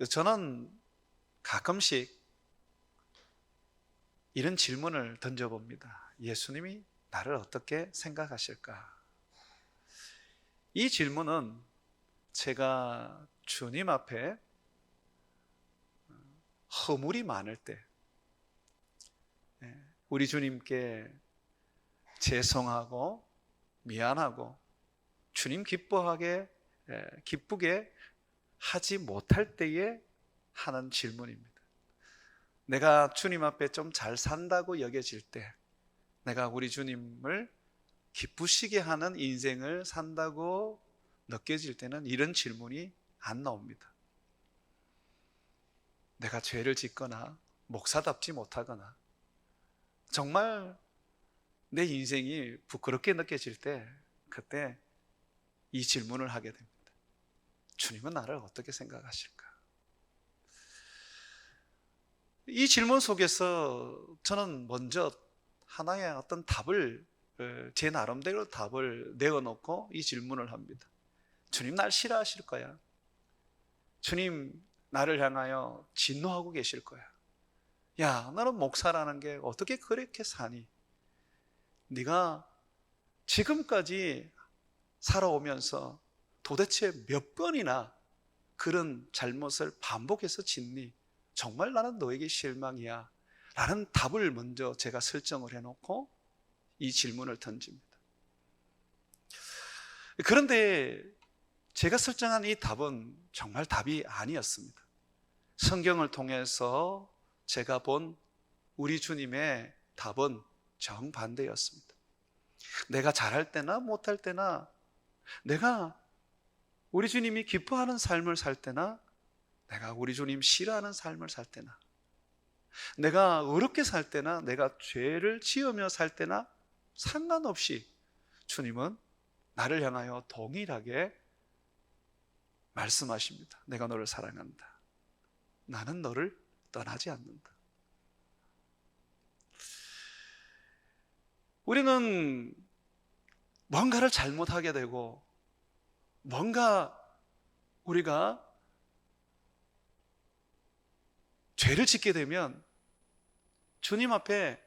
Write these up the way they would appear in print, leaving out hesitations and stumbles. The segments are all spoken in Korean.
저는 가끔씩 이런 질문을 던져봅니다. 예수님이 나를 어떻게 생각하실까? 이 질문은 제가 주님 앞에 허물이 많을 때, 우리 주님께 죄송하고 미안하고 주님 기쁘게 하지 못할 때에 하는 질문입니다. 내가 주님 앞에 좀 잘 산다고 여겨질 때, 내가 우리 주님을 기쁘시게 하는 인생을 산다고 느껴질 때는 이런 질문이 안 나옵니다. 내가 죄를 짓거나 목사답지 못하거나 정말 내 인생이 부끄럽게 느껴질 때, 그때 이 질문을 하게 됩니다. 주님은 나를 어떻게 생각하실까? 이 질문 속에서 저는 먼저 하나의 어떤 답을, 제 나름대로 답을 내어놓고 이 질문을 합니다. 주님 날 싫어하실 거야. 주님 나를 향하여 진노하고 계실 거야. 야, 너는 목사라는 게 어떻게 그렇게 사니? 네가 지금까지 살아오면서 도대체 몇 번이나 그런 잘못을 반복해서 짓니? 정말 나는 너에게 실망이야 라는 답을 먼저 제가 설정을 해놓고 이 질문을 던집니다. 그런데 제가 설정한 이 답은 정말 답이 아니었습니다. 성경을 통해서 제가 본 우리 주님의 답은 정반대였습니다. 내가 잘할 때나 못할 때나, 내가 우리 주님이 기뻐하는 삶을 살 때나, 내가 우리 주님 싫어하는 삶을 살 때나, 내가 어렵게 살 때나, 내가 죄를 지으며 살 때나 상관없이 주님은 나를 향하여 동일하게 말씀하십니다. 내가 너를 사랑한다. 나는 너를 떠나지 않는다. 우리는 뭔가를 잘못하게 되고, 뭔가 우리가 죄를 짓게 되면 주님 앞에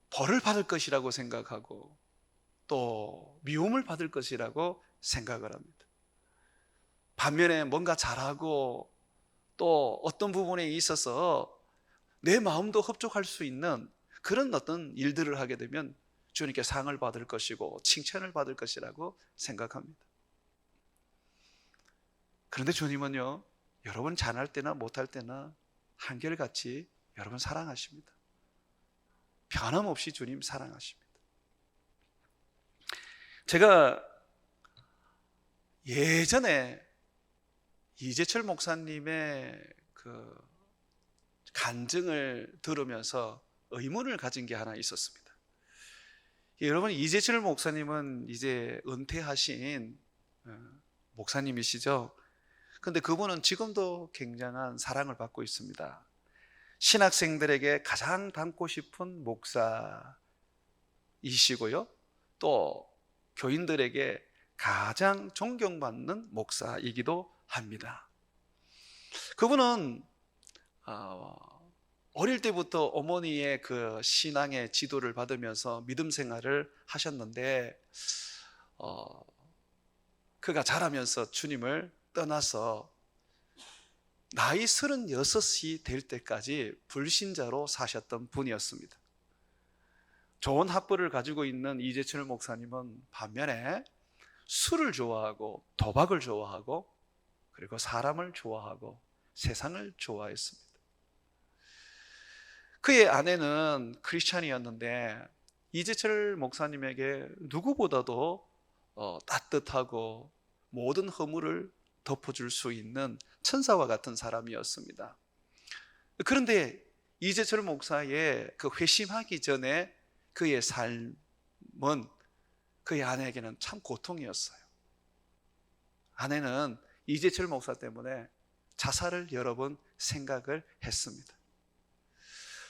벌을 받을 것이라고 생각하고 또 미움을 받을 것이라고 생각을 합니다. 반면에 뭔가 잘하고 또 어떤 부분에 있어서 내 마음도 흡족할 수 있는 그런 어떤 일들을 하게 되면 주님께 상을 받을 것이고 칭찬을 받을 것이라고 생각합니다. 그런데 주님은요, 여러분 잘할 때나 못할 때나 한결같이 여러분 사랑하십니다. 변함없이 주님 사랑하십니다. 제가 예전에 이재철 목사님의 그 간증을 들으면서 의문을 가진 게 하나 있었습니다. 여러분, 이재철 목사님은 이제 은퇴하신 목사님이시죠. 근데 그분은 지금도 굉장한 사랑을 받고 있습니다. 신학생들에게 가장 닮고 싶은 목사이시고요, 또 교인들에게 가장 존경받는 목사이기도 합니다. 그분은 어릴 때부터 어머니의 그 신앙의 지도를 받으면서 믿음 생활을 하셨는데, 그가 자라면서 주님을 떠나서 나이 36이 될 때까지 불신자로 사셨던 분이었습니다. 좋은 학벌을 가지고 있는 이재철 목사님은 반면에 술을 좋아하고 도박을 좋아하고 그리고 사람을 좋아하고 세상을 좋아했습니다. 그의 아내는 크리스찬이었는데 이재철 목사님에게 누구보다도 따뜻하고 모든 허물을 덮어줄 수 있는 천사와 같은 사람이었습니다. 그런데 이재철 목사의 그 회심하기 전에 그의 삶은 그의 아내에게는 참 고통이었어요. 아내는 이재철 목사 때문에 자살을 여러 번 생각을 했습니다.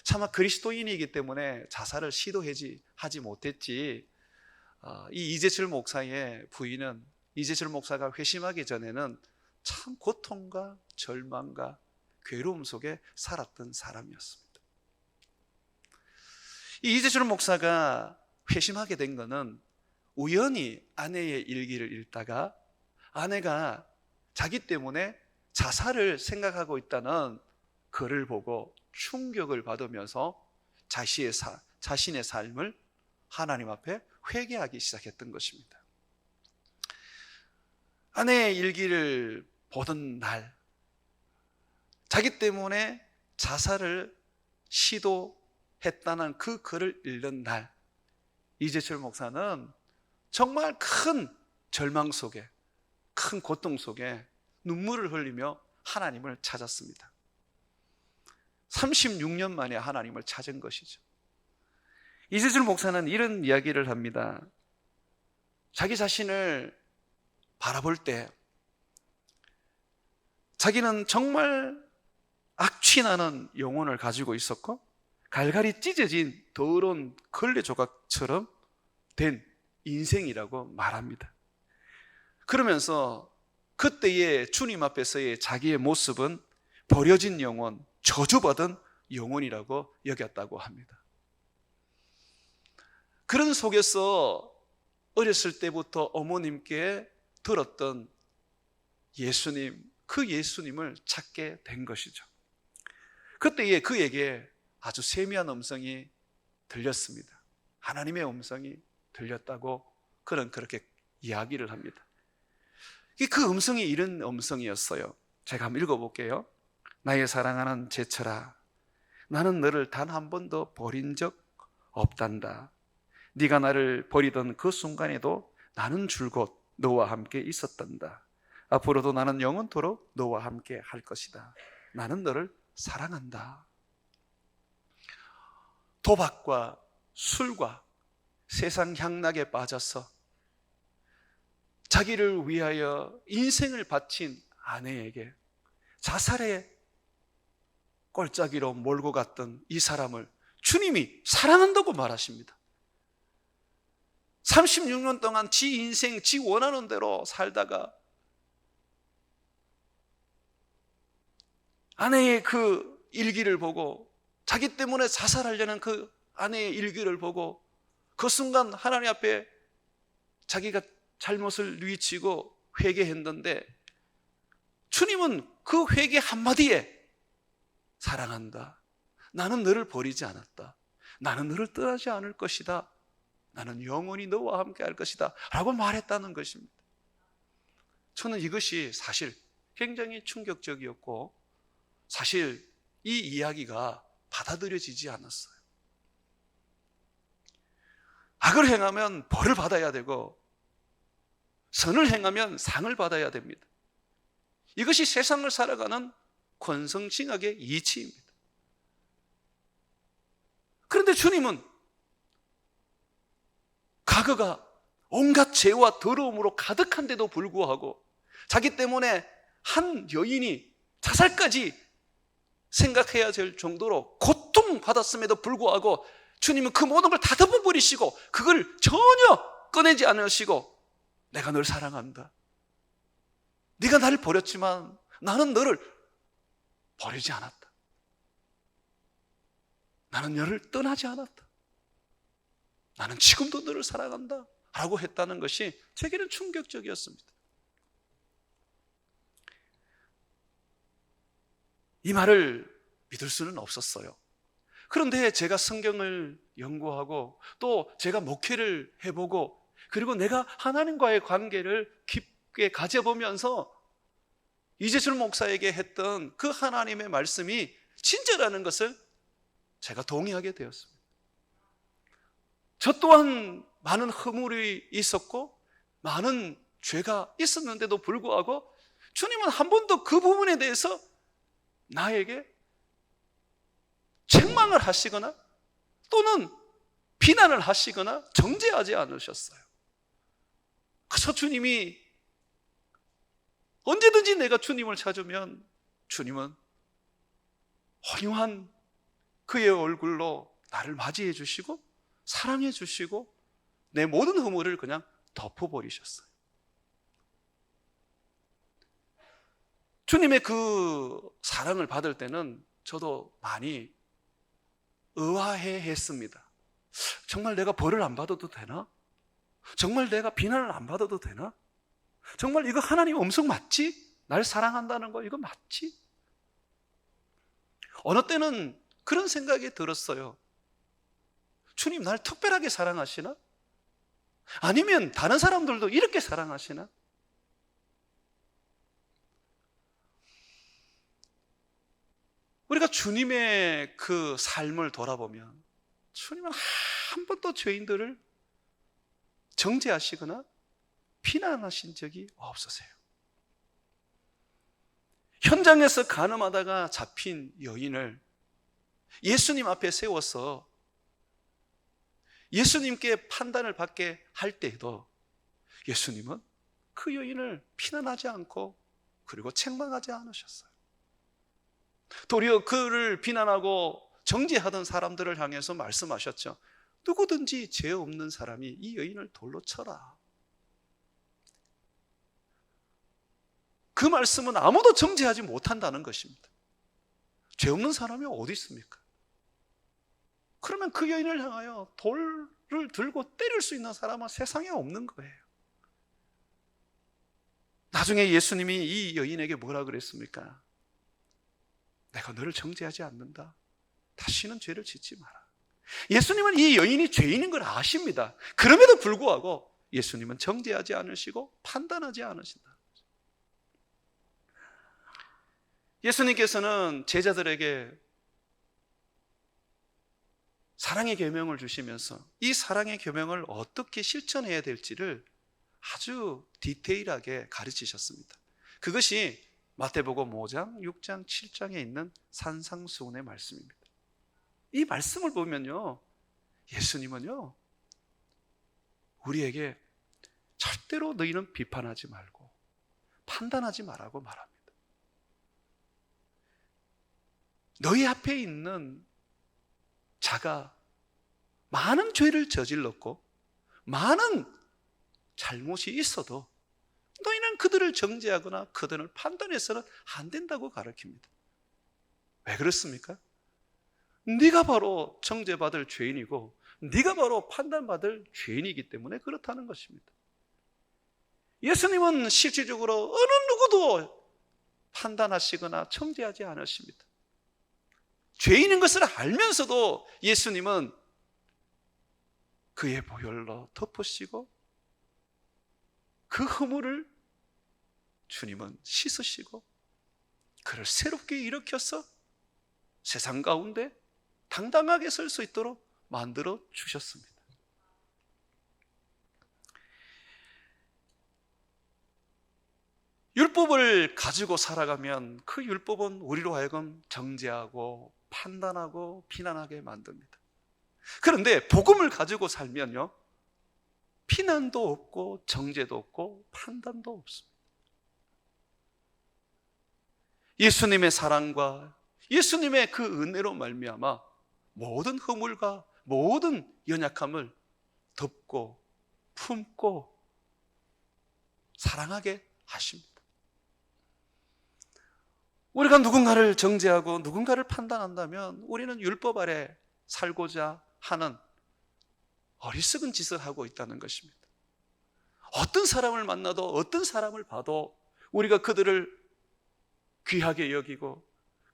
차마 그리스도인이기 때문에 자살을 시도하지 못했지, 이 이재철 목사의 부인은 이재철 목사가 회심하기 전에는 참 고통과 절망과 괴로움 속에 살았던 사람이었습니다. 이 이재철 목사가 회심하게 된 것은 우연히 아내의 일기를 읽다가 아내가 자기 때문에 자살을 생각하고 있다는 글을 보고 충격을 받으면서 자신의 삶을 하나님 앞에 회개하기 시작했던 것입니다. 아내의 일기를 보던 날, 자기 때문에 자살을 시도했다는 그 글을 읽는 날, 이재철 목사는 정말 큰 절망 속에, 큰 고통 속에 눈물을 흘리며 하나님을 찾았습니다. 36년 만에 하나님을 찾은 것이죠. 이재철 목사는 이런 이야기를 합니다. 자기 자신을 바라볼 때 자기는 정말 악취나는 영혼을 가지고 있었고 갈갈이 찢어진 더러운 걸레 조각처럼 된 인생이라고 말합니다. 그러면서 그때의 주님 앞에서의 자기의 모습은 버려진 영혼, 저주받은 영혼이라고 여겼다고 합니다. 그런 속에서 어렸을 때부터 어머님께 들었던 예수님, 그 예수님을 찾게 된 것이죠. 그때에 그에게 아주 세미한 음성이 들렸습니다. 하나님의 음성이 들렸다고 그는 그렇게 이야기를 합니다. 그 음성이 이런 음성이었어요. 제가 한번 읽어볼게요. 나의 사랑하는 제철아, 나는 너를 단 한 번도 버린 적 없단다. 네가 나를 버리던 그 순간에도 나는 줄곧 너와 함께 있었단다. 앞으로도 나는 영원토록 너와 함께 할 것이다. 나는 너를 사랑한다. 도박과 술과 세상 향락에 빠져서 자기를 위하여 인생을 바친 아내에게 자살의 꼴짜기로 몰고 갔던 이 사람을 주님이 사랑한다고 말하십니다. 36년 동안 지 인생, 지 원하는 대로 살다가 아내의 그 일기를 보고 자기 때문에 자살하려는 그 아내의 일기를 보고 그 순간 하나님 앞에 자기가 잘못을 뉘우치고 회개했는데 주님은 그 회개 한마디에 사랑한다. 나는 너를 버리지 않았다. 나는 너를 떠나지 않을 것이다. 나는 영원히 너와 함께 할 것이다 라고 말했다는 것입니다. 저는 이것이 사실 굉장히 충격적이었고 사실 이 이야기가 받아들여지지 않았어요. 악을 행하면 벌을 받아야 되고 선을 행하면 상을 받아야 됩니다. 이것이 세상을 살아가는 권성징악의 이치입니다. 그런데 주님은 과거가 온갖 죄와 더러움으로 가득한데도 불구하고 자기 때문에 한 여인이 자살까지 생각해야 될 정도로 고통받았음에도 불구하고 주님은 그 모든 걸 다 덮어버리시고 그걸 전혀 꺼내지 않으시고 내가 널 사랑한다. 네가 나를 버렸지만 나는 너를 버리지 않았다. 나는 너를 떠나지 않았다. 나는 지금도 너를 사랑한다 라고 했다는 것이 제게는 충격적이었습니다. 이 말을 믿을 수는 없었어요. 그런데 제가 성경을 연구하고 또 제가 목회를 해보고 그리고 내가 하나님과의 관계를 깊게 가져보면서 이재철 목사에게 했던 그 하나님의 말씀이 진짜라는 것을 제가 동의하게 되었습니다. 저 또한 많은 허물이 있었고 많은 죄가 있었는데도 불구하고 주님은 한 번도 그 부분에 대해서 나에게 책망을 하시거나 또는 비난을 하시거나 정죄하지 않으셨어요. 그래서 주님이 언제든지 내가 주님을 찾으면 주님은 환영한 그의 얼굴로 나를 맞이해 주시고 사랑해 주시고 내 모든 허물을 그냥 덮어버리셨어요. 주님의 그 사랑을 받을 때는 저도 많이 의아해 했습니다. 정말 내가 벌을 안 받아도 되나? 정말 내가 비난을 안 받아도 되나? 정말 이거 하나님 음성 맞지? 날 사랑한다는 거 이거 맞지? 어느 때는 그런 생각이 들었어요. 주님 날 특별하게 사랑하시나? 아니면 다른 사람들도 이렇게 사랑하시나? 우리가 주님의 그 삶을 돌아보면 주님은 한 번도 죄인들을 정죄하시거나 비난하신 적이 없으세요. 현장에서 간음하다가 잡힌 여인을 예수님 앞에 세워서 예수님께 판단을 받게 할 때에도 예수님은 그 여인을 비난하지 않고 그리고 책망하지 않으셨어요. 도리어 그를 비난하고 정죄하던 사람들을 향해서 말씀하셨죠. 누구든지 죄 없는 사람이 이 여인을 돌로 쳐라. 그 말씀은 아무도 정죄하지 못한다는 것입니다. 죄 없는 사람이 어디 있습니까? 그러면 그 여인을 향하여 돌을 들고 때릴 수 있는 사람은 세상에 없는 거예요. 나중에 예수님이 이 여인에게 뭐라 그랬습니까? 내가 너를 정죄하지 않는다. 다시는 죄를 짓지 마라. 예수님은 이 여인이 죄인인 걸 아십니다. 그럼에도 불구하고 예수님은 정죄하지 않으시고 판단하지 않으신다. 예수님께서는 제자들에게 사랑의 계명을 주시면서 이 사랑의 계명을 어떻게 실천해야 될지를 아주 디테일하게 가르치셨습니다. 그것이 마태복음 5장, 6장, 7장에 있는 산상수훈의 말씀입니다. 이 말씀을 보면요, 예수님은요, 우리에게 절대로 너희는 비판하지 말고 판단하지 말라고 말합니다. 너희 앞에 있는 자가 많은 죄를 저질렀고 많은 잘못이 있어도 너희는 그들을 정죄하거나 그들을 판단해서는 안 된다고 가르칩니다. 왜 그렇습니까? 네가 바로 정죄받을 죄인이고 네가 바로 판단받을 죄인이기 때문에 그렇다는 것입니다. 예수님은 실질적으로 어느 누구도 판단하시거나 정죄하지 않으십니다. 죄인인 것을 알면서도 예수님은 그의 보혈로 덮으시고 그 허물을 주님은 씻으시고 그를 새롭게 일으켜서 세상 가운데 당당하게 설 수 있도록 만들어 주셨습니다. 율법을 가지고 살아가면 그 율법은 우리로 하여금 정죄하고 판단하고 비난하게 만듭니다. 그런데 복음을 가지고 살면요, 비난도 없고 정죄도 없고 판단도 없습니다. 예수님의 사랑과 예수님의 그 은혜로 말미암아 모든 허물과 모든 연약함을 덮고 품고 사랑하게 하십니다. 우리가 누군가를 정죄하고 누군가를 판단한다면 우리는 율법 아래 살고자 하는 어리석은 짓을 하고 있다는 것입니다. 어떤 사람을 만나도 어떤 사람을 봐도 우리가 그들을 귀하게 여기고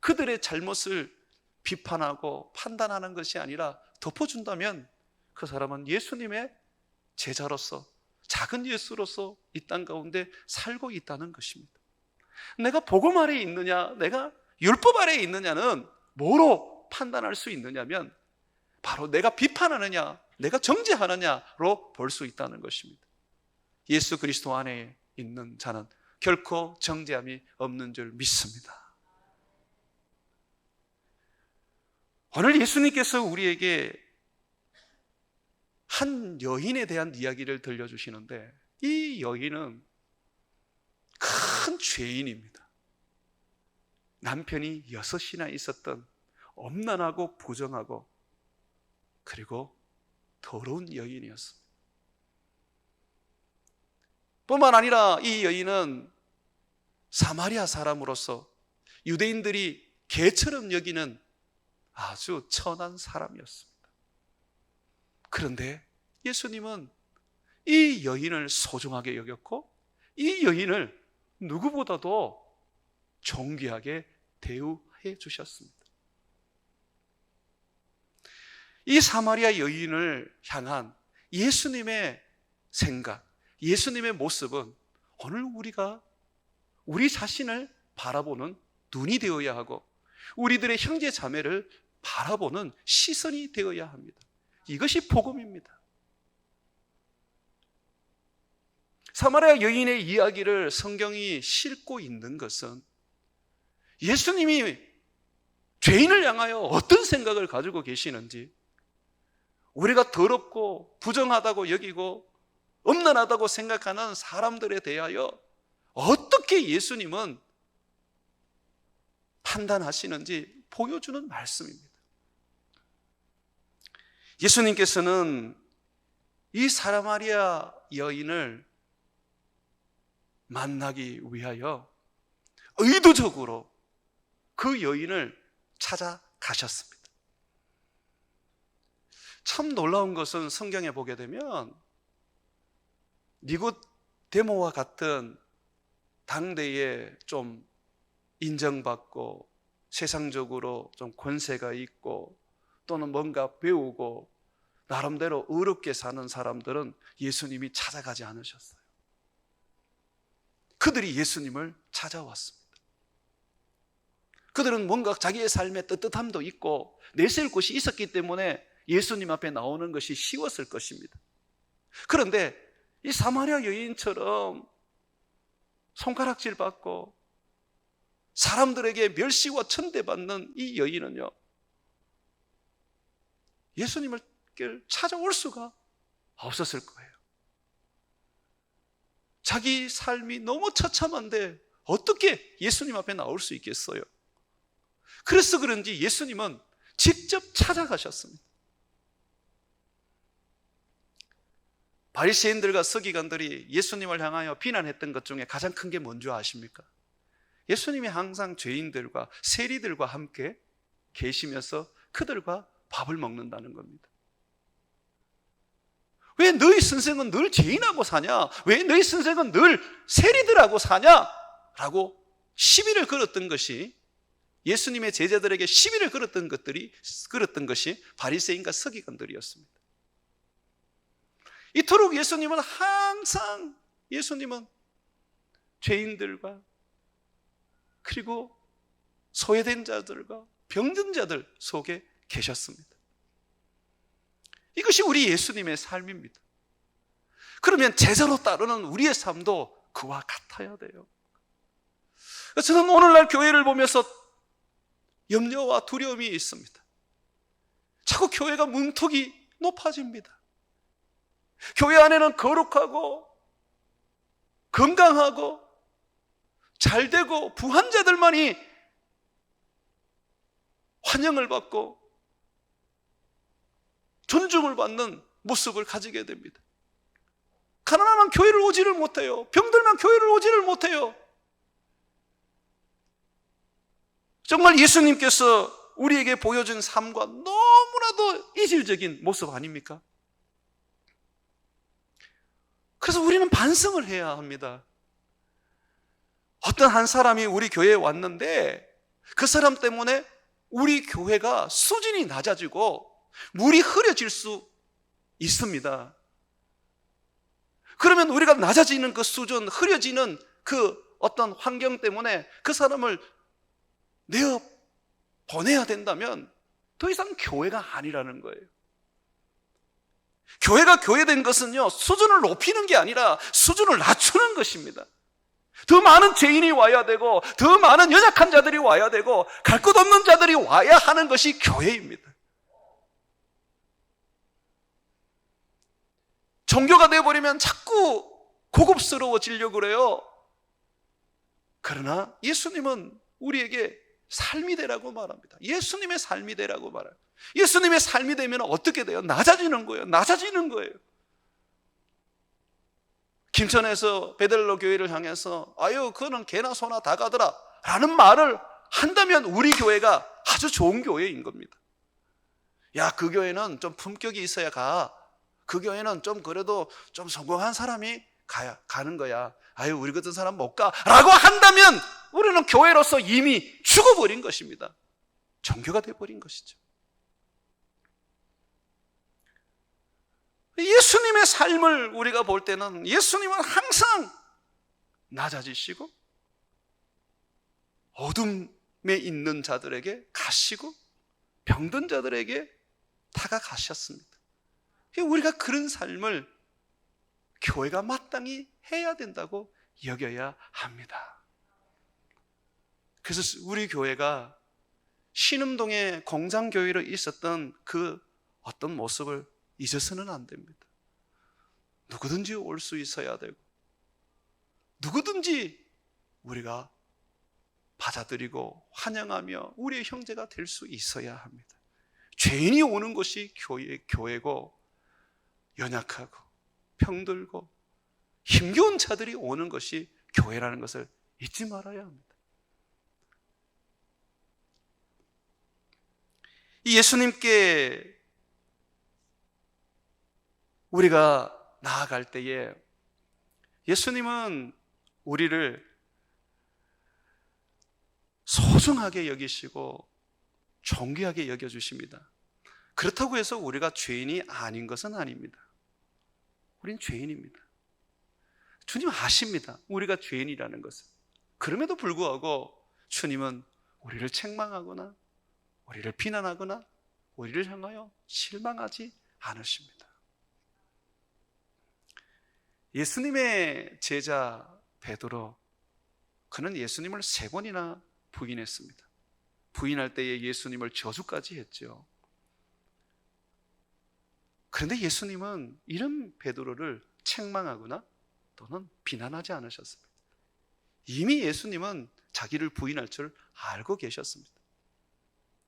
그들의 잘못을 비판하고 판단하는 것이 아니라 덮어준다면 그 사람은 예수님의 제자로서 작은 예수로서 이 땅 가운데 살고 있다는 것입니다. 내가 복음 아래에 있느냐 내가 율법 아래에 있느냐는 뭐로 판단할 수 있느냐면 바로 내가 비판하느냐 내가 정죄하느냐로 볼 수 있다는 것입니다. 예수 그리스도 안에 있는 자는 결코 정죄함이 없는 줄 믿습니다. 오늘 예수님께서 우리에게 한 여인에 대한 이야기를 들려주시는데 이 여인은 큰 죄인입니다. 남편이 6이나 있었던 엄난하고 부정하고 그리고 더러운 여인이었습니다. 뿐만 아니라 이 여인은 사마리아 사람으로서 유대인들이 개처럼 여기는 아주 천한 사람이었습니다. 그런데 예수님은 이 여인을 소중하게 여겼고 이 여인을 누구보다도 존귀하게 대우해 주셨습니다. 이 사마리아 여인을 향한 예수님의 생각, 예수님의 모습은 오늘 우리가 우리 자신을 바라보는 눈이 되어야 하고 우리들의 형제 자매를 바라보는 시선이 되어야 합니다. 이것이 복음입니다. 사마리아 여인의 이야기를 성경이 싣고 있는 것은 예수님이 죄인을 향하여 어떤 생각을 가지고 계시는지, 우리가 더럽고 부정하다고 여기고 음란하다고 생각하는 사람들에 대하여 어떻게 예수님은 판단하시는지 보여주는 말씀입니다. 예수님께서는 이 사마리아 여인을 만나기 위하여 의도적으로 그 여인을 찾아가셨습니다. 참 놀라운 것은 성경에 보게 되면 니고데모와 같은 당대에 좀 인정받고 세상적으로 좀 권세가 있고 또는 뭔가 배우고 나름대로 의롭게 사는 사람들은 예수님이 찾아가지 않으셨어요. 그들이 예수님을 찾아왔습니다. 그들은 뭔가 자기의 삶에 떳떳함도 있고 내세울 곳이 있었기 때문에 예수님 앞에 나오는 것이 쉬웠을 것입니다. 그런데 이 사마리아 여인처럼 손가락질 받고 사람들에게 멸시와 천대받는 이 여인은요, 예수님을 찾아올 수가 없었을 거예요. 자기 삶이 너무 처참한데 어떻게 예수님 앞에 나올 수 있겠어요? 그래서 그런지 예수님은 직접 찾아가셨습니다. 바리새인들과 서기관들이 예수님을 향하여 비난했던 것 중에 가장 큰 게 뭔지 아십니까? 예수님이 항상 죄인들과 세리들과 함께 계시면서 그들과 밥을 먹는다는 겁니다. 왜 너희 선생은 늘 죄인하고 사냐? 왜 너희 선생은 늘 세리들하고 사냐? 라고 시비를 걸었던 것이, 예수님의 제자들에게 시비를 걸었던 것이 바리새인과 서기관들이었습니다. 이토록 예수님은 항상 죄인들과 그리고 소외된 자들과 병든 자들 속에 계셨습니다. 이것이 우리 예수님의 삶입니다. 그러면 제자로 따르는 우리의 삶도 그와 같아야 돼요. 저는 오늘날 교회를 보면서 염려와 두려움이 있습니다. 자꾸 교회가 문턱이 높아집니다. 교회 안에는 거룩하고 건강하고 잘되고 부한 자들만이 환영을 받고 존중을 받는 모습을 가지게 됩니다. 가난하면 교회를 오지를 못해요. 병들면 교회를 오지를 못해요. 정말 예수님께서 우리에게 보여준 삶과 너무나도 이질적인 모습 아닙니까? 그래서 우리는 반성을 해야 합니다. 어떤 한 사람이 우리 교회에 왔는데 그 사람 때문에 우리 교회가 수준이 낮아지고 물이 흐려질 수 있습니다. 그러면 우리가 낮아지는 그 수준, 흐려지는 그 어떤 환경 때문에 그 사람을 내어 보내야 된다면 더 이상 교회가 아니라는 거예요. 교회가 교회된 것은요, 수준을 높이는 게 아니라 수준을 낮추는 것입니다. 더 많은 죄인이 와야 되고 더 많은 연약한 자들이 와야 되고 갈 곳 없는 자들이 와야 하는 것이 교회입니다. 종교가 되어버리면 자꾸 고급스러워지려고 그래요. 그러나 예수님은 우리에게 삶이 되라고 말합니다. 예수님의 삶이 되라고 말해요. 예수님의 삶이 되면 어떻게 돼요? 낮아지는 거예요. 낮아지는 거예요. 김천에서 베들로 교회를 향해서 아유 그거는 개나 소나 다 가더라 라는 말을 한다면 우리 교회가 아주 좋은 교회인 겁니다. 야, 그 교회는 좀 품격이 있어야 가. 그 교회는 좀 그래도 좀 성공한 사람이 가는 거야. 아유 우리 같은 사람 못 가 라고 한다면 우리는 교회로서 이미 죽어버린 것입니다. 종교가 돼버린 것이죠. 예수님의 삶을 우리가 볼 때는 예수님은 항상 낮아지시고 어둠에 있는 자들에게 가시고 병든 자들에게 다가가셨습니다. 우리가 그런 삶을 교회가 마땅히 해야 된다고 여겨야 합니다. 그래서 우리 교회가 신음동의 공장교회로 있었던 그 어떤 모습을 잊어서는 안 됩니다. 누구든지 올 수 있어야 되고 누구든지 우리가 받아들이고 환영하며 우리의 형제가 될 수 있어야 합니다. 죄인이 오는 것이 교회고 연약하고 병들고 힘겨운 자들이 오는 것이 교회라는 것을 잊지 말아야 합니다. 이 예수님께 우리가 나아갈 때에 예수님은 우리를 소중하게 여기시고 존귀하게 여겨주십니다. 그렇다고 해서 우리가 죄인이 아닌 것은 아닙니다. 우린 죄인입니다. 주님 아십니다. 우리가 죄인이라는 것을. 그럼에도 불구하고 주님은 우리를 책망하거나 우리를 비난하거나 우리를 향하여 실망하지 않으십니다. 예수님의 제자 베드로, 그는 예수님을 3번이나 부인했습니다. 부인할 때에 예수님을 저주까지 했죠. 그런데 예수님은 이런 베드로를 책망하거나 또는 비난하지 않으셨습니다. 이미 예수님은 자기를 부인할 줄 알고 계셨습니다.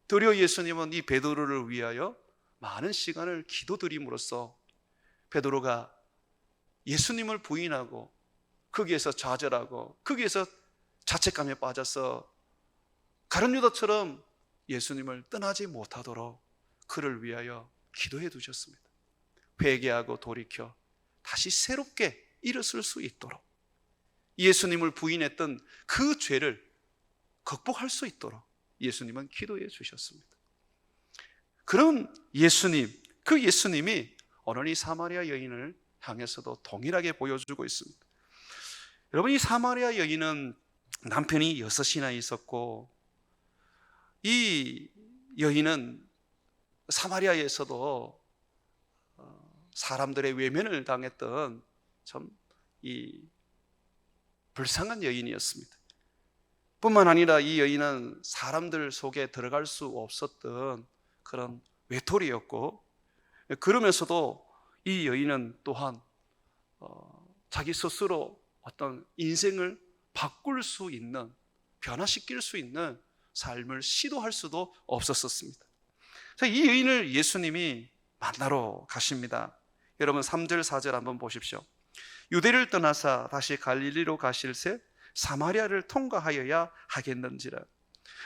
도리어 예수님은 이 베드로를 위하여 많은 시간을 기도드림으로써 베드로가 예수님을 부인하고 거기에서 좌절하고 거기에서 자책감에 빠져서 가룟 유다처럼 예수님을 떠나지 못하도록 그를 위하여 기도해 두셨습니다. 회개하고 돌이켜 다시 새롭게 일어설 수 있도록 예수님을 부인했던 그 죄를 극복할 수 있도록 예수님은 기도해 주셨습니다. 그런 예수님, 그 예수님이 오늘 이 사마리아 여인을 향해서도 동일하게 보여주고 있습니다. 여러분, 이 사마리아 여인은 남편이 6이나 있었고 이 여인은 사마리아에서도 사람들의 외면을 당했던 참 이 불쌍한 여인이었습니다. 뿐만 아니라 이 여인은 사람들 속에 들어갈 수 없었던 그런 외톨이였고, 그러면서도 이 여인은 또한 자기 스스로 어떤 인생을 바꿀 수 있는, 변화시킬 수 있는 삶을 시도할 수도 없었습니다. 이 여인을 예수님이 만나러 가십니다. 여러분 3절 4절 한번 보십시오. 유대를 떠나사 다시 갈릴리로 가실새 사마리아를 통과하여야 하겠는지라.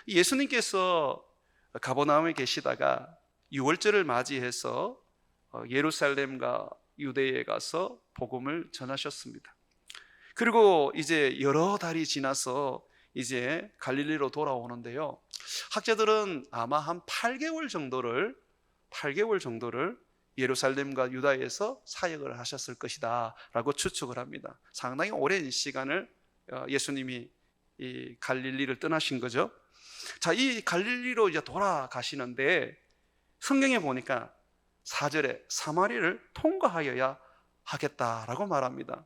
예수님께서 가버나움에 계시다가 유월절을 맞이해서 예루살렘과 유대에 가서 복음을 전하셨습니다. 그리고 이제 여러 달이 지나서 이제 갈릴리로 돌아오는데요, 학자들은 아마 한 8개월 정도를 예루살렘과 유다에서 사역을 하셨을 것이다 라고 추측을 합니다. 상당히 오랜 시간을 예수님이 이 갈릴리를 떠나신 거죠. 자, 이 갈릴리로 이제 돌아가시는데 성경에 보니까 4절에 사마리아를 통과하여야 하겠다라고 말합니다.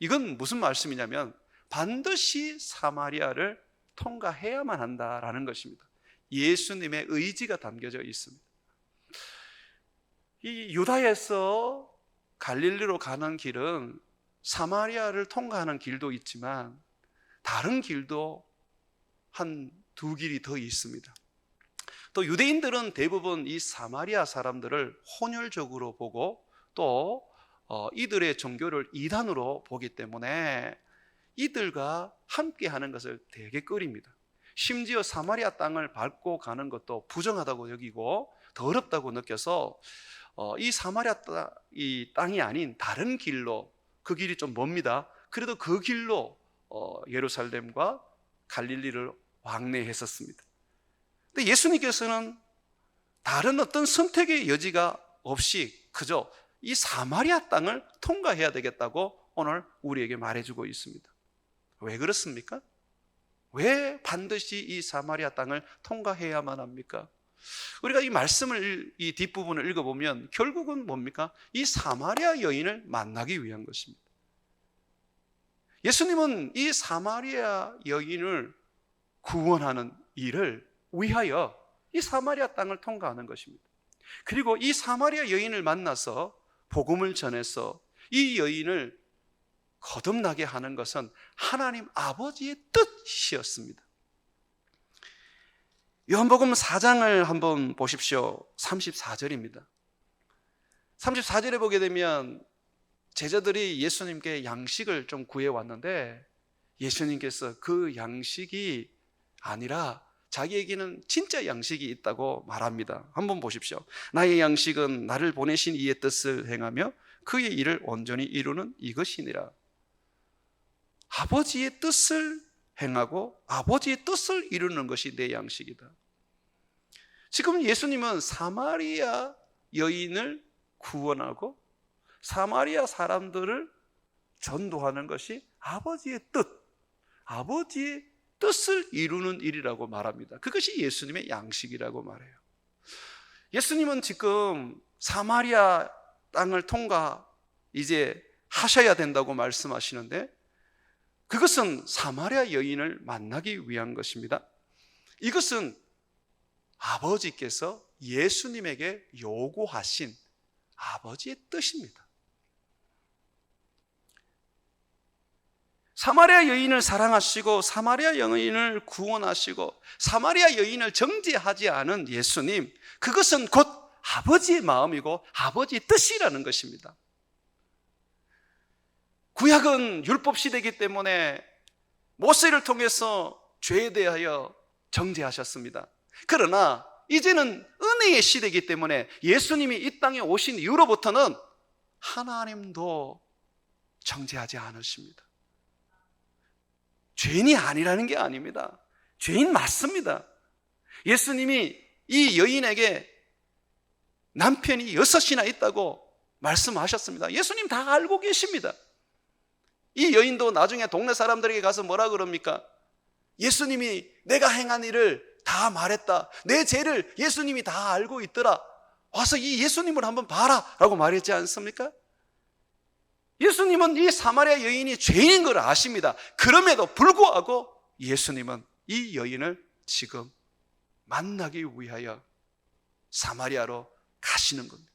이건 무슨 말씀이냐면 반드시 사마리아를 통과해야만 한다라는 것입니다. 예수님의 의지가 담겨져 있습니다. 이 유다에서 갈릴리로 가는 길은 사마리아를 통과하는 길도 있지만 다른 길도 한 2길이 더 있습니다. 또 유대인들은 대부분 이 사마리아 사람들을 혼혈적으로 보고 또 이들의 종교를 이단으로 보기 때문에 이들과 함께 하는 것을 되게 꺼립니다. 심지어 사마리아 땅을 밟고 가는 것도 부정하다고 여기고 더럽다고 느껴서 이 사마리아 이 땅이 아닌 다른 길로, 그 길이 좀 멉니다. 그래도 그 길로 예루살렘과 갈릴리를 왕래했었습니다. 근데 예수님께서는 다른 어떤 선택의 여지가 없이 그저 이 사마리아 땅을 통과해야 되겠다고 오늘 우리에게 말해주고 있습니다. 왜 그렇습니까? 왜 반드시 이 사마리아 땅을 통과해야만 합니까? 우리가 이 말씀을, 이 뒷부분을 읽어보면 결국은 뭡니까? 이 사마리아 여인을 만나기 위한 것입니다. 예수님은 이 사마리아 여인을 구원하는 일을 위하여 이 사마리아 땅을 통과하는 것입니다. 그리고 이 사마리아 여인을 만나서 복음을 전해서 이 여인을 거듭나게 하는 것은 하나님 아버지의 뜻이었습니다. 요한복음 4장을 한번 보십시오. 34절입니다. 34절에 보게 되면 제자들이 예수님께 양식을 좀 구해왔는데 예수님께서 그 양식이 아니라 자기에게는 진짜 양식이 있다고 말합니다. 한번 보십시오. 나의 양식은 나를 보내신 이의 뜻을 행하며 그의 일을 온전히 이루는 이것이니라. 아버지의 뜻을 행하고 아버지의 뜻을 이루는 것이 내 양식이다. 지금 예수님은 사마리아 여인을 구원하고 사마리아 사람들을 전도하는 것이 아버지의 뜻, 아버지의 뜻을 이루는 일이라고 말합니다. 그것이 예수님의 양식이라고 말해요. 예수님은 지금 사마리아 땅을 통과 이제 하셔야 된다고 말씀하시는데 그것은 사마리아 여인을 만나기 위한 것입니다. 이것은 아버지께서 예수님에게 요구하신 아버지의 뜻입니다. 사마리아 여인을 사랑하시고 사마리아 여인을 구원하시고 사마리아 여인을 정죄하지 않은 예수님, 그것은 곧 아버지의 마음이고 아버지의 뜻이라는 것입니다. 구약은 율법 시대이기 때문에 모세를 통해서 죄에 대하여 정죄하셨습니다. 그러나 이제는 은혜의 시대이기 때문에 예수님이 이 땅에 오신 이후로부터는 하나님도 정죄하지 않으십니다. 죄인이 아니라는 게 아닙니다. 죄인 맞습니다. 예수님이 이 여인에게 남편이 6이나 있다고 말씀하셨습니다. 예수님 다 알고 계십니다. 이 여인도 나중에 동네 사람들에게 가서 뭐라 그럽니까? 예수님이 내가 행한 일을 다 말했다. 내 죄를 예수님이 다 알고 있더라. 와서 이 예수님을 한번 봐라 라고 말했지 않습니까? 예수님은 이 사마리아 여인이 죄인인 걸 아십니다. 그럼에도 불구하고 예수님은 이 여인을 지금 만나기 위하여 사마리아로 가시는 겁니다.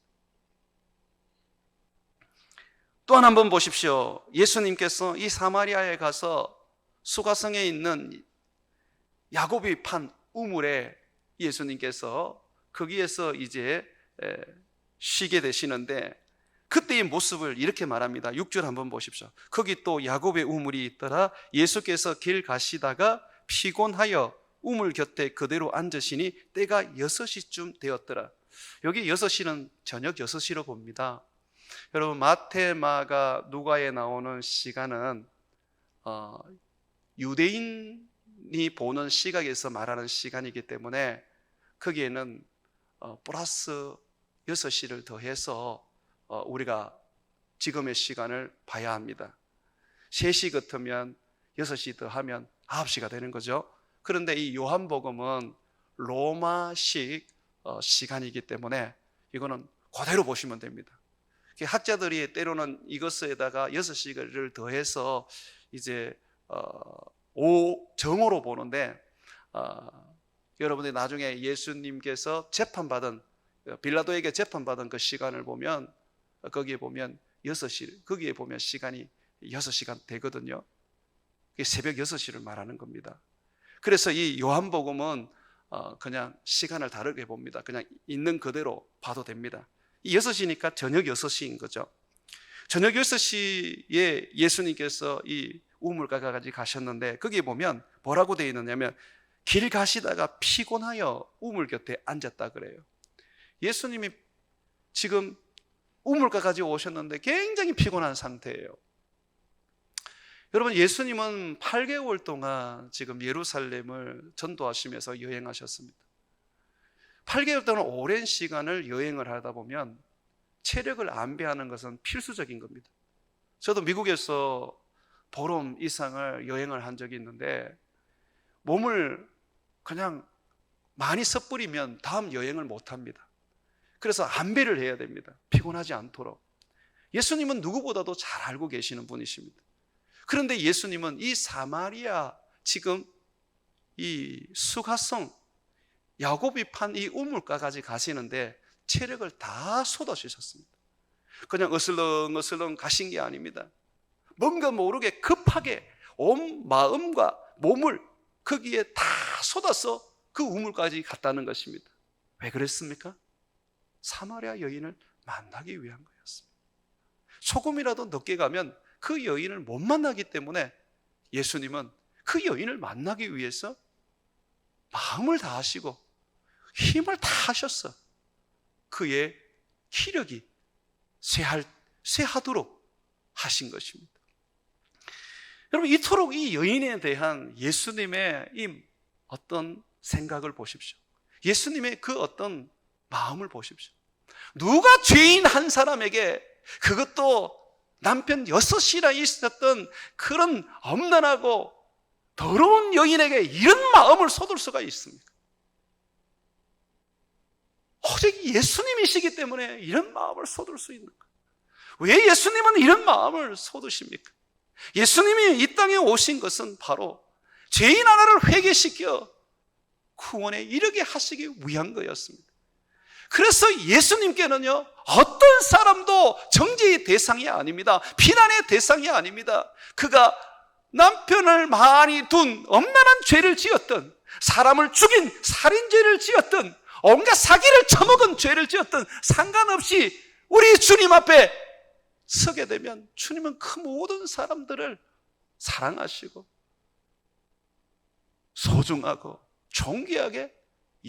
또한 한번 보십시오. 예수님께서 이 사마리아에 가서 수가성에 있는 야곱이 판 우물에 예수님께서 거기에서 이제 쉬게 되시는데 그때의 모습을 이렇게 말합니다. 6절 한번 보십시오. 거기 또 야곱의 우물이 있더라. 예수께서 길 가시다가 피곤하여 우물 곁에 그대로 앉으시니 때가 6시쯤 되었더라. 여기 6시는 저녁 6시로 봅니다. 여러분 마태, 마가, 누가에 나오는 시간은 유대인이 보는 시각에서 말하는 시간이기 때문에 거기에는 플러스 6시를 더해서 우리가 지금의 시간을 봐야 합니다. 3시 같으면 6시 더하면 9시가 되는 거죠. 그런데 이 요한복음은 로마식 시간이기 때문에 이거는 그대로 보시면 됩니다. 학자들이 때로는 이것에다가 6시를 더해서 이제 오정으로 보는데 여러분들이 나중에 예수님께서 재판받은 빌라도에게 재판받은 그 시간을 보면 거기에 보면 6시, 거기에 보면 시간이 6시간 되거든요. 그게 새벽 6시를 말하는 겁니다. 그래서 이 요한복음은 그냥 시간을 다르게 봅니다. 그냥 있는 그대로 봐도 됩니다. 이 6시니까 저녁 6시인 거죠. 저녁 6시에 예수님께서 이 우물가까지 가셨는데 거기에 보면 뭐라고 되어 있느냐면 길 가시다가 피곤하여 우물 곁에 앉았다 그래요. 예수님이 지금 우물가까지 오셨는데 굉장히 피곤한 상태예요. 여러분, 예수님은 8개월 동안 지금 예루살렘을 전도하시면서 여행하셨습니다. 8개월 동안 오랜 시간을 여행을 하다 보면 체력을 안배하는 것은 필수적인 겁니다. 저도 미국에서 보름 이상을 여행을 한 적이 있는데 몸을 그냥 많이 섣부리면 다음 여행을 못 합니다. 그래서 안배를 해야 됩니다. 피곤하지 않도록. 예수님은 누구보다도 잘 알고 계시는 분이십니다. 그런데 예수님은 이 사마리아, 지금 이 수가성 야곱이 판 이 우물가까지 가시는데 체력을 다 쏟아주셨습니다. 그냥 어슬렁어슬렁 가신 게 아닙니다. 뭔가 모르게 급하게 온 마음과 몸을 거기에 다 쏟아서 그 우물까지 갔다는 것입니다. 왜 그랬습니까? 사마리아 여인을 만나기 위한 거였습니다. 조금이라도 늦게 가면 그 여인을 못 만나기 때문에 예수님은 그 여인을 만나기 위해서 마음을 다하시고 힘을 다하셨어. 그의 기력이 쇠하도록 하신 것입니다. 여러분, 이토록 이 여인에 대한 예수님의 이 어떤 생각을 보십시오. 예수님의 그 어떤 마음을 보십시오. 누가 죄인 한 사람에게, 그것도 남편 6이나 있었던 그런 엄난하고 더러운 여인에게 이런 마음을 쏟을 수가 있습니까? 오직 예수님이시기 때문에 이런 마음을 쏟을 수 있는 거예요. 왜 예수님은 이런 마음을 쏟으십니까? 예수님이 이 땅에 오신 것은 바로 죄인 하나를 회개시켜 구원에 이르게 하시기 위한 거였습니다. 그래서 예수님께는요, 어떤 사람도 정죄의 대상이 아닙니다. 비난의 대상이 아닙니다. 그가 남편을 많이 둔 엄난한 죄를 지었던, 사람을 죽인 살인죄를 지었던, 온갖 사기를 처먹은 죄를 지었던 상관없이 우리 주님 앞에 서게 되면 주님은 그 모든 사람들을 사랑하시고 소중하고 존귀하게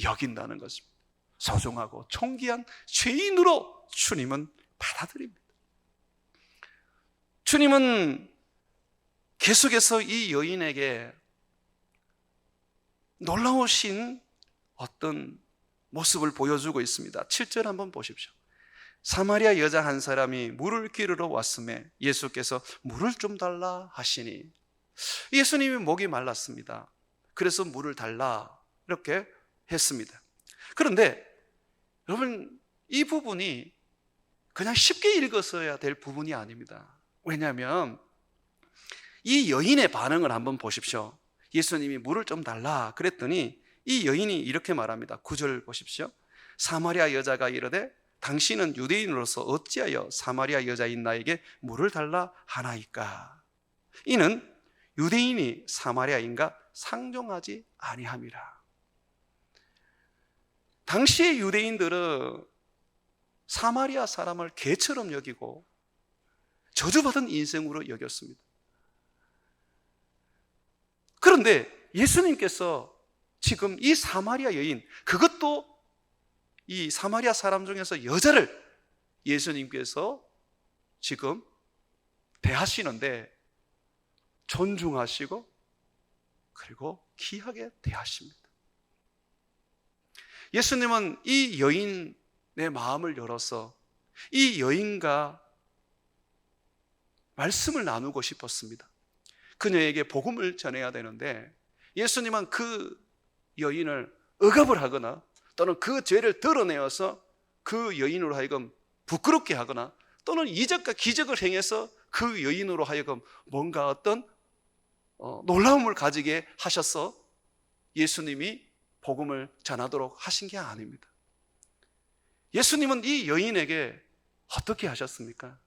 여긴다는 것입니다. 소중하고 존귀한 죄인으로 주님은 받아들입니다. 주님은 계속해서 이 여인에게 놀라우신 어떤 모습을 보여주고 있습니다. 7절 한번 보십시오. 사마리아 여자 한 사람이 물을 기르러 왔음에 예수께서 물을 좀 달라 하시니, 예수님이 목이 말랐습니다. 그래서 물을 달라 이렇게 했습니다. 그런데 여러분, 이 부분이 그냥 쉽게 읽었어야 될 부분이 아닙니다. 왜냐하면 이 여인의 반응을 한번 보십시오. 예수님이 물을 좀 달라 그랬더니 이 여인이 이렇게 말합니다. 9절 보십시오. 사마리아 여자가 이르되 당신은 유대인으로서 어찌하여 사마리아 여자인 나에게 물을 달라 하나이까? 이는 유대인이 사마리아인가 상종하지 아니함이라. 당시의 유대인들은 사마리아 사람을 개처럼 여기고 저주받은 인생으로 여겼습니다. 그런데 예수님께서 지금 이 사마리아 여인, 그것도 이 사마리아 사람 중에서 여자를 예수님께서 지금 대하시는데 존중하시고 그리고 귀하게 대하십니다. 예수님은 이 여인의 마음을 열어서 이 여인과 말씀을 나누고 싶었습니다. 그녀에게 복음을 전해야 되는데 예수님은 그 여인을 억압을 하거나 또는 그 죄를 드러내어서 그 여인으로 하여금 부끄럽게 하거나 또는 이적과 기적을 행해서 그 여인으로 하여금 뭔가 어떤 놀라움을 가지게 하셔서 예수님이 복음을 전하도록 하신 게 아닙니다. 예수님은 이 여인에게 어떻게 하셨습니까?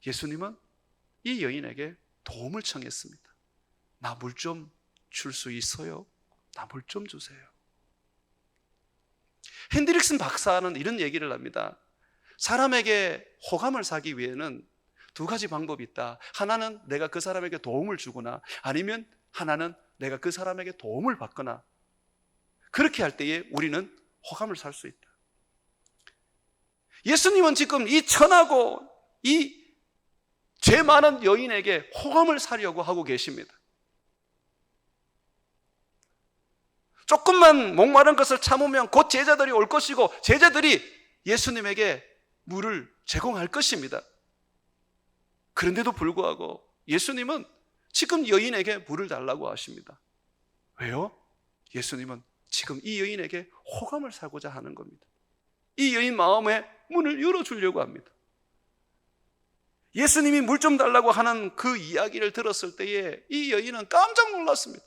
예수님은 이 여인에게 도움을 청했습니다. 나 물 좀 줄 수 있어요? 나 물 좀 주세요. 핸드릭슨 박사는 이런 얘기를 합니다. 사람에게 호감을 사기 위해는 두 가지 방법이 있다. 하나는 내가 그 사람에게 도움을 주거나, 아니면 하나는 내가 그 사람에게 도움을 받거나, 그렇게 할 때에 우리는 호감을 살 수 있다. 예수님은 지금 이 천하고 이 죄 많은 여인에게 호감을 사려고 하고 계십니다. 조금만 목마른 것을 참으면 곧 제자들이 올 것이고, 제자들이 예수님에게 물을 제공할 것입니다. 그런데도 불구하고 예수님은 지금 여인에게 물을 달라고 하십니다. 왜요? 예수님은 지금 이 여인에게 호감을 사고자 하는 겁니다. 이 여인 마음에 문을 열어주려고 합니다. 예수님이 물 좀 달라고 하는 그 이야기를 들었을 때에 이 여인은 깜짝 놀랐습니다.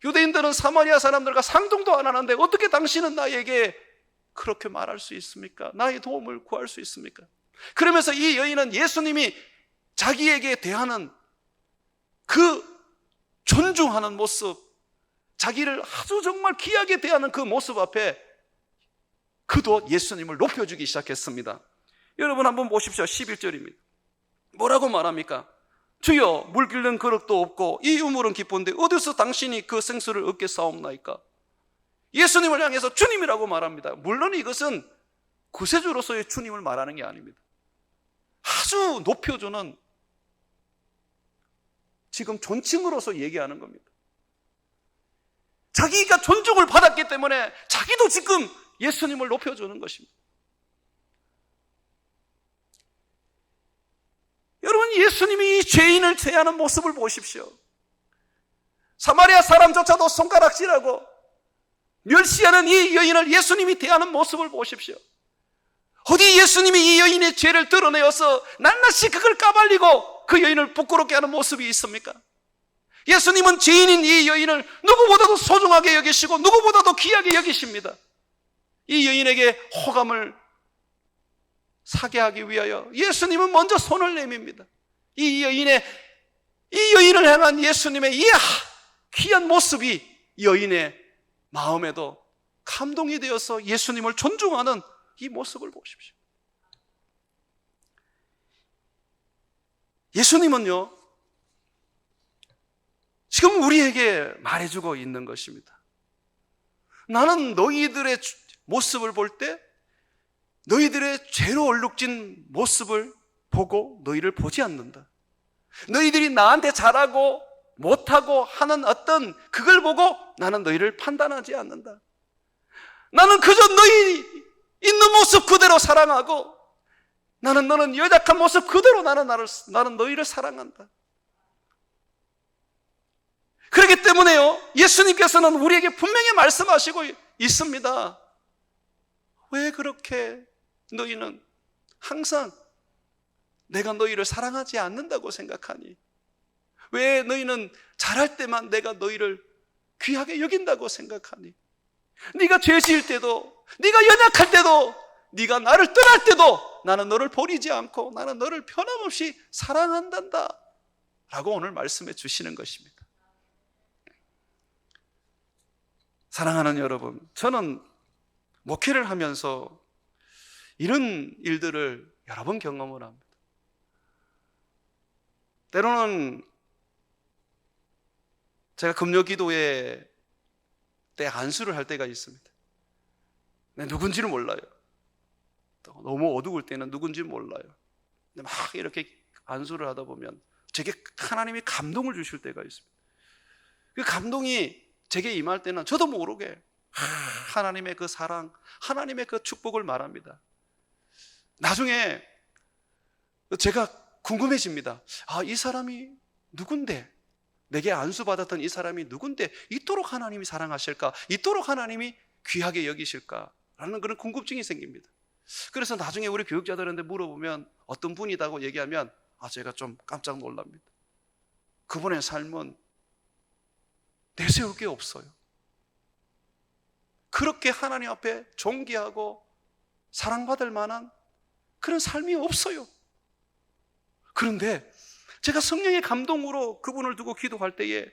유대인들은 사마리아 사람들과 상종도 안 하는데 어떻게 당신은 나에게 그렇게 말할 수 있습니까? 나의 도움을 구할 수 있습니까? 그러면서 이 여인은 예수님이 자기에게 대하는 그 존중하는 모습, 자기를 아주 정말 귀하게 대하는 그 모습 앞에 그도 예수님을 높여주기 시작했습니다. 여러분 한번 보십시오. 11절입니다. 뭐라고 말합니까? 주여, 물 끓는 그릇도 없고 이 우물은 깊은데 어디서 당신이 그 생수를 얻게 사옵나이까? 예수님을 향해서 주님이라고 말합니다. 물론 이것은 구세주로서의 주님을 말하는 게 아닙니다. 아주 높여주는, 지금 존칭으로서 얘기하는 겁니다. 자기가 존중을 받았기 때문에 자기도 지금 예수님을 높여주는 것입니다. 여러분, 예수님이 이 죄인을 대하는 모습을 보십시오. 사마리아 사람조차도 손가락질하고 멸시하는 이 여인을 예수님이 대하는 모습을 보십시오. 어디 예수님이 이 여인의 죄를 드러내어서 낱낱이 그걸 까발리고 그 여인을 부끄럽게 하는 모습이 있습니까? 예수님은 죄인인 이 여인을 누구보다도 소중하게 여기시고 누구보다도 귀하게 여기십니다. 이 여인에게 호감을 사게 하기 위하여 예수님은 먼저 손을 내밉니다. 이 여인을 향한 예수님의 이 귀한 모습이 여인의 마음에도 감동이 되어서 예수님을 존중하는 이 모습을 보십시오. 예수님은요, 지금 우리에게 말해주고 있는 것입니다. 나는 너희들의 모습을 볼 때 너희들의 죄로 얼룩진 모습을 보고 너희를 보지 않는다. 너희들이 나한테 잘하고 못하고 하는 어떤 그걸 보고 나는 너희를 판단하지 않는다. 나는 그저 너희 있는 모습 그대로 사랑하고, 너는 연약한 모습 그대로 나는 너희를 사랑한다. 그렇기 때문에요, 예수님께서는 우리에게 분명히 말씀하시고 있습니다. 왜 그렇게 너희는 항상 내가 너희를 사랑하지 않는다고 생각하니? 왜 너희는 잘할 때만 내가 너희를 귀하게 여긴다고 생각하니? 네가 죄 지을 때도, 네가 연약할 때도, 네가 나를 떠날 때도 나는 너를 버리지 않고 나는 너를 변함없이 사랑한단다 라고 오늘 말씀해 주시는 것입니다. 사랑하는 여러분, 저는 목회를 하면서 이런 일들을 여러 번 경험을 합니다. 때로는 제가 금요기도회 때 안수를 할 때가 있습니다. 누군지는 몰라요. 또 너무 어두울 때는 누군지는 몰라요. 근데 막 이렇게 안수를 하다 보면 제게 하나님이 감동을 주실 때가 있습니다. 그 감동이 제게 임할 때는 저도 모르게 하나님의 그 사랑, 하나님의 그 축복을 말합니다. 나중에 제가 궁금해집니다. 이 사람이 누군데? 내게 안수받았던 이 사람이 누군데 이토록 하나님이 사랑하실까? 이토록 하나님이 귀하게 여기실까? 라는 그런 궁금증이 생깁니다. 그래서 나중에 우리 교육자들한테 물어보면 어떤 분이다고 얘기하면 제가 좀 깜짝 놀랍니다. 그분의 삶은 내세울 게 없어요. 그렇게 하나님 앞에 존귀하고 사랑받을 만한 그런 삶이 없어요. 그런데 제가 성령의 감동으로 그분을 두고 기도할 때에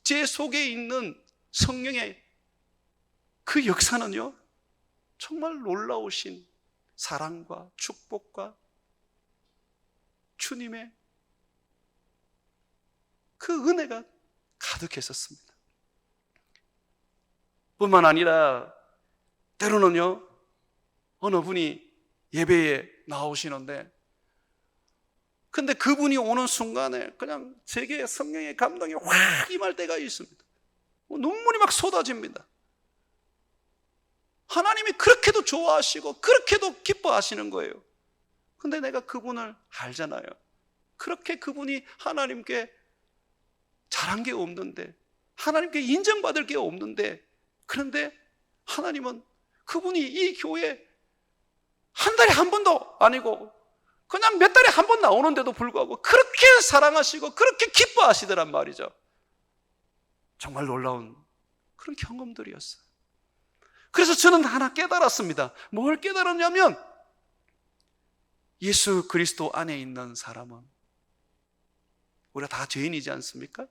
제 속에 있는 성령의 그 역사는요, 정말 놀라우신 사랑과 축복과 주님의 그 은혜가 가득했었습니다. 뿐만 아니라 때로는요, 어느 분이 예배에 나오시는데, 근데 그분이 오는 순간에 그냥 제게 성령의 감동이 확 임할 때가 있습니다. 눈물이 막 쏟아집니다. 하나님이 그렇게도 좋아하시고 그렇게도 기뻐하시는 거예요. 근데 내가 그분을 알잖아요. 그렇게 그분이 하나님께 잘한 게 없는데, 하나님께 인정받을 게 없는데, 그런데 하나님은 그분이 이 교회 한 달에 한 번도 아니고 그냥 몇 달에 한 번 나오는데도 불구하고 그렇게 사랑하시고 그렇게 기뻐하시더란 말이죠. 정말 놀라운 그런 경험들이었어요. 그래서 저는 하나 깨달았습니다. 뭘 깨달았냐면, 예수 그리스도 안에 있는 사람은 우리가 다 죄인이지 않습니까?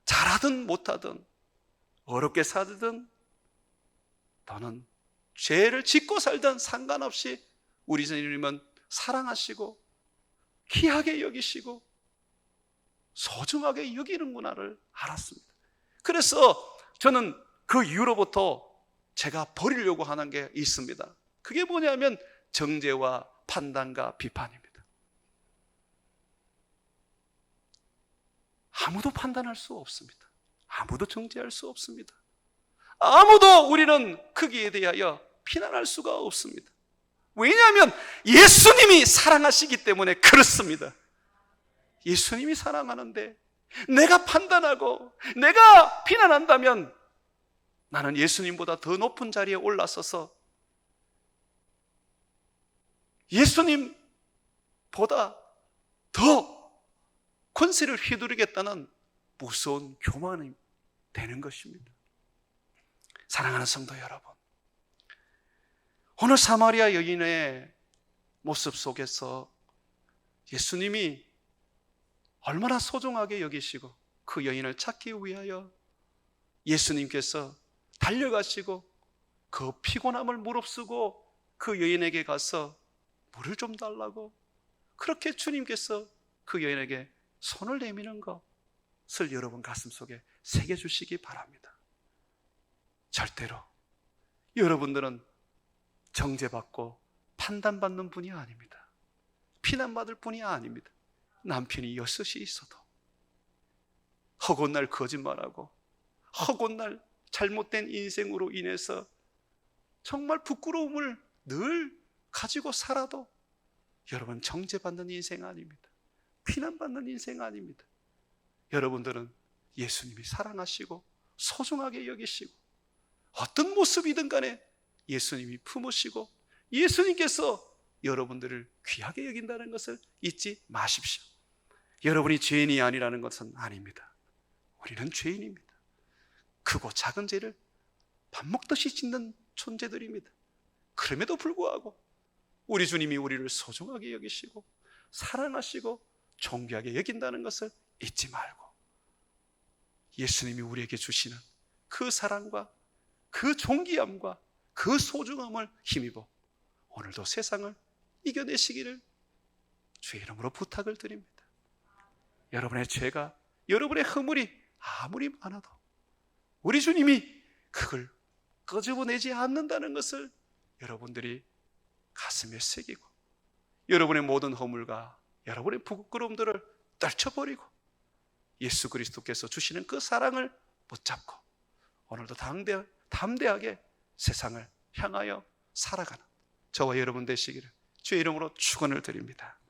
잘하든 못하든 어렵게 살든 너는 죄를 짓고 살든 상관없이 우리 주님은 사랑하시고 귀하게 여기시고 소중하게 여기는구나를 알았습니다. 그래서 저는 그 이후로부터 제가 버리려고 하는 게 있습니다. 그게 뭐냐면 정죄와 판단과 비판입니다. 아무도 판단할 수 없습니다. 아무도 정죄할 수 없습니다. 아무도 우리는 거기에 대하여 비난할 수가 없습니다. 왜냐하면 예수님이 사랑하시기 때문에 그렇습니다. 예수님이 사랑하는데 내가 판단하고 내가 비난한다면 나는 예수님보다 더 높은 자리에 올라서서 예수님보다 더 권세를 휘두르겠다는 무서운 교만이 되는 것입니다. 사랑하는 성도 여러분, 오늘 사마리아 여인의 모습 속에서 예수님이 얼마나 소중하게 여기시고 그 여인을 찾기 위하여 예수님께서 달려가시고 그 피곤함을 무릅쓰고 그 여인에게 가서 물을 좀 달라고 그렇게 주님께서 그 여인에게 손을 내미는 것을 여러분 가슴속에 새겨주시기 바랍니다. 절대로 여러분들은 정죄받고 판단받는 분이 아닙니다. 비난받을 분이 아닙니다. 남편이 여섯이 있어도 허구날 거짓말하고 허구날 잘못된 인생으로 인해서 정말 부끄러움을 늘 가지고 살아도 여러분 정죄받는 인생 아닙니다. 비난받는 인생 아닙니다. 여러분들은 예수님이 사랑하시고 소중하게 여기시고 어떤 모습이든 간에 예수님이 품으시고 예수님께서 여러분들을 귀하게 여긴다는 것을 잊지 마십시오. 여러분이 죄인이 아니라는 것은 아닙니다. 우리는 죄인입니다. 크고 작은 죄를 밥 먹듯이 짓는 존재들입니다. 그럼에도 불구하고 우리 주님이 우리를 소중하게 여기시고 사랑하시고 존귀하게 여긴다는 것을 잊지 말고 예수님이 우리에게 주시는 그 사랑과 그 존귀함과 그 소중함을 힘입어 오늘도 세상을 이겨내시기를 주의 이름으로 부탁을 드립니다. 여러분의 죄가, 여러분의 허물이 아무리 많아도 우리 주님이 그걸 끄집어내지 않는다는 것을 여러분들이 가슴에 새기고 여러분의 모든 허물과 여러분의 부끄러움들을 떨쳐버리고 예수 그리스도께서 주시는 그 사랑을 붙잡고 오늘도 담대하게 세상을 향하여 살아가는 저와 여러분 되시기를 주의 이름으로 축원을 드립니다.